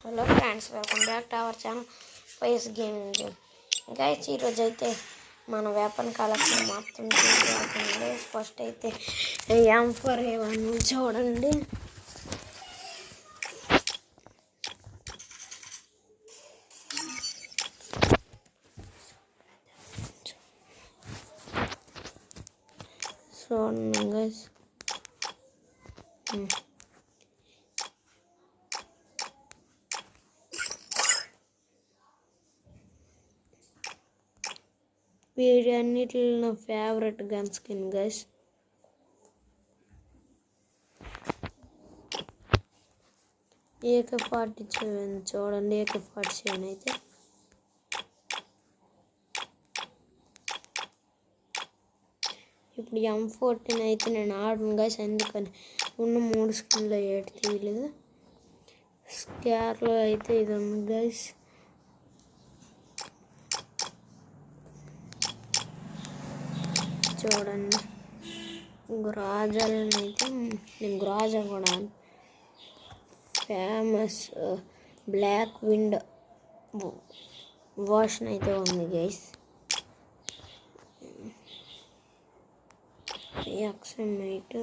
Hello friends, welcome back to our channel YS gaming zone. Guys, ఈరోజు అయితే మన weapon collection మొత్తం చూసుకుంటుంది. ఫస్ట్ అయితే M4A1 చూడండి. చూడండి గైస్, వీటన్నిటిలో నా favourite gun skin guys. AK-47 చూడండి. AK-47 అయితే ఇప్పుడు M14 అయితే నేను ఆడను గైస్, ఎందుకని ఉన్న 3 స్కిన్లో ఏటి తీయలేదు. స్కార్లో అయితే ఇది ఉంది గైస్. చూడండి, గ్రాజాలను అయితే నేను గ్రాజా కూడా ఫేమస్ బ్లాక్ విండ్ వర్షన్ అయితే ఉంది గైస్. ఎక్సమైట్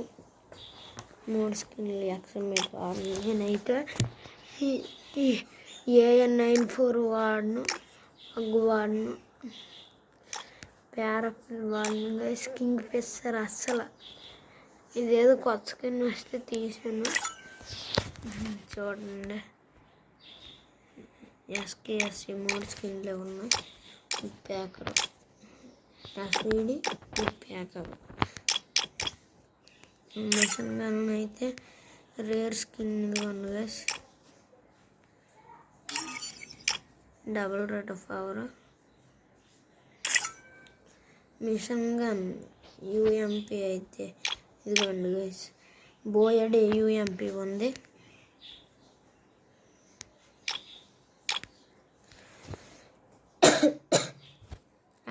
3 స్కిన్లు ఎక్సమైట్ వాడను. నేనైతే AN-94 వాడను, అగ్గు వాడను, ప్యారఫిల్ వాడను గైస్. కింగ్ ఫిషర్ అస్సలు ఇదేదో కొత్త స్కిన్ వస్తే తీసాను. చూడండి, SKS 3 స్కిన్లే ఉన్నాయి. Packer SVD packer. Machine gun అయితే రేర్ స్కిన్ ఉంది guys. Double rate of power. Machine gun UMP అయితే ఇదిగోండి గైస్, బోయడే UMP ఉంది.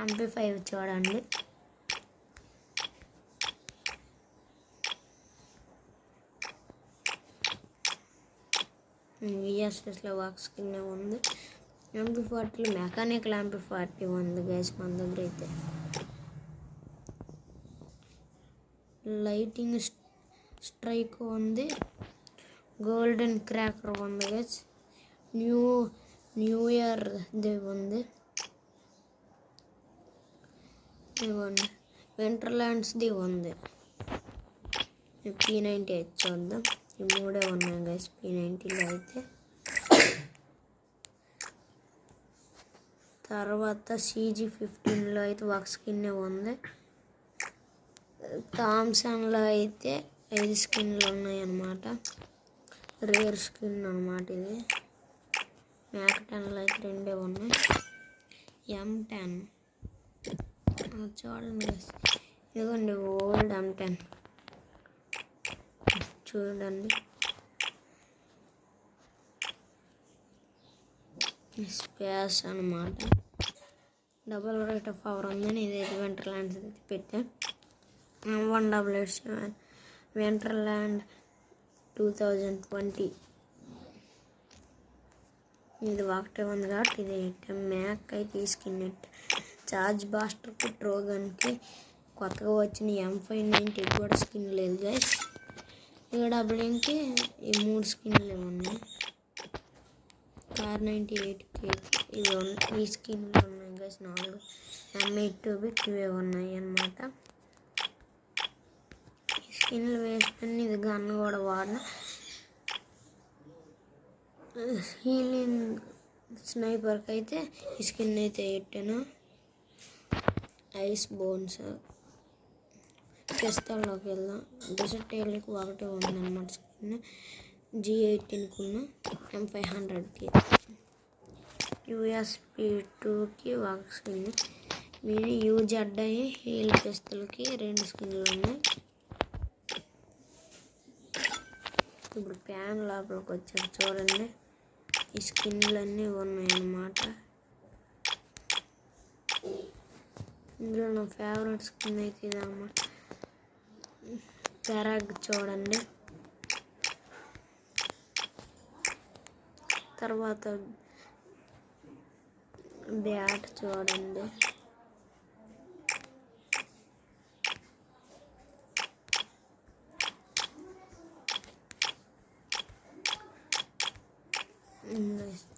MP5 చూడండి. VSSలో వాక్ స్కిన్ ఉంది. MP40 మెకానికల్ MP40 ఉంది గైస్ మన దగ్గర అయితే. లైటింగ్ స్ట్రైక్ ఉంది. గోల్డెన్ క్రాకర్ ఉంది గైస్. న్యూ ఇయర్ ది ఉంది. ఇవ్వండి, వింటర్లాండ్స్ది ఉంది. P90 చూద్దాం. ఈ 3 ఉన్నాయి గైస్ P90లో అయితే. తర్వాత CG-15లో అయితే ఒక స్కిన్ ఉంది. థామ్సన్లో అయితే 5 స్కిన్లు ఉన్నాయి అన్నమాట. రేర్ స్కిన్ అన్నమాట ఇది. మ్యాక్ 10లో అయితే 2 ఉన్నాయి. M10 చూడండి గైస్, ఇదిగోండి ఓల్డ్ M10 చూడండి. స్పేస్ అన్నమాట. డబుల్ రేట్ ఆఫ్ పవర్ ఉందని ఇదైతే వింటర్లాండ్స్ అయితే పెట్టాను. 188 వింటర్లాండ్ 2020 ఇది ఒకటే ఉంది కాబట్టి ఇది మ్యాక్ అయితే తీసుకున్నట్టు. చార్జ్ బాస్టర్కి ట్రోగన్కి కొత్తగా వచ్చిన M590 కూడా స్కిన్ లేదు గైస్. AWMకి ఈ 3 స్కిన్లు ఉన్నాయి. R98కి ఈ స్కిన్లు ఉన్నాయి గైస్. 4 M82 ఇవే ఉన్నాయి అన్నమాట. ఈ స్కిన్లు వేసుకొని ఇది గన్ కూడా వాడిన. హీలింగ్ స్నైపర్కి అయితే ఈ స్కిన్ అయితే పెట్టాను. Ice bones. పిస్తల్లోకి వెళ్దాం. డెజర్ట్ ఏళ్ళకి ఒకటే ఉందన్నమాట స్కిన్. G18కి ఉన్న M500కి. USP2కి ఒక స్కిన్. UZI హీల్ పిస్తల్కి 2 స్కిన్లు ఉన్నాయి. ఇప్పుడు ప్యాన్ లోపలికి వచ్చారు చూడండి. ఈ స్కిన్లు అన్నీ ఉన్నాయి అన్నమాట. ఇందులో నా ఫేవరెట్ స్కిన్ అయితే ఇదన్నమాట. పెరాగ్ చూడండి. తర్వాత బ్యాట్ చూడండి,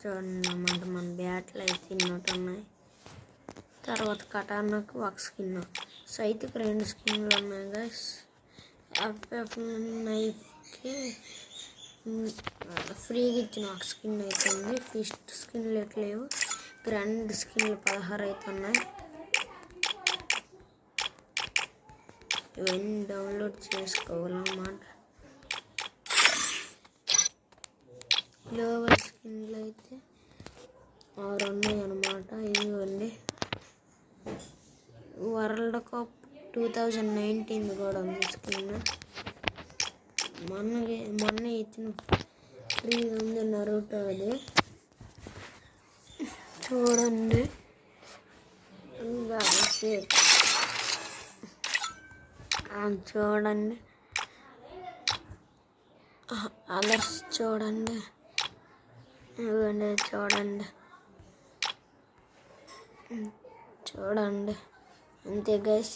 చూడండి అన్నమాట. మన బ్యాట్లు అయితే ఇన్నట్టు ఉన్నాయి. తర్వాత కటానాకు ఒక స్కిన్, సైతుకి 2 స్కిన్లు ఉన్నాయి గైస్. ఎఫ్ఎఫ్ నైఫ్కి ఫ్రీగా ఇచ్చిన ఒక స్కిన్ అయితే ఉంది. ఫిస్ట్ స్కిన్లు ఎట్లేవు, గ్రాండ్ స్కిన్లు 16 అయితే ఉన్నాయి. ఇవన్నీ డౌన్లోడ్ చేసుకోవాలన్నమాట. గ్లోబల్ స్కిన్లు అయితే 6 ఉన్నాయి అన్నమాట. ఇవ్వండి. వరల్డ్ కప్ 2019 కూడా ఉంది స్కిన్. మొన్న ఇచ్చిన ఫ్రీ ఉంది నరుటో, అది చూడండి. చూడండి అలర్స్ చూడండి, ఇవ్వండి చూడండి చూడండి. అంతే guys.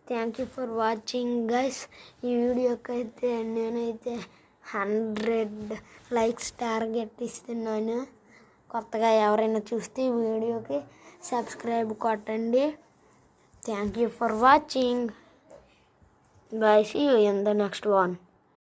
Thank you for watching guys. ఈ వీడియోకి అయితే నేనైతే 100 లైక్స్ టార్గెట్ ఇస్తున్నాను. కొత్తగా ఎవరైనా చూస్తే ఈ వీడియోకి సబ్స్క్రైబ్ కొట్టండి. Thank you for watching guys. See you in the next one.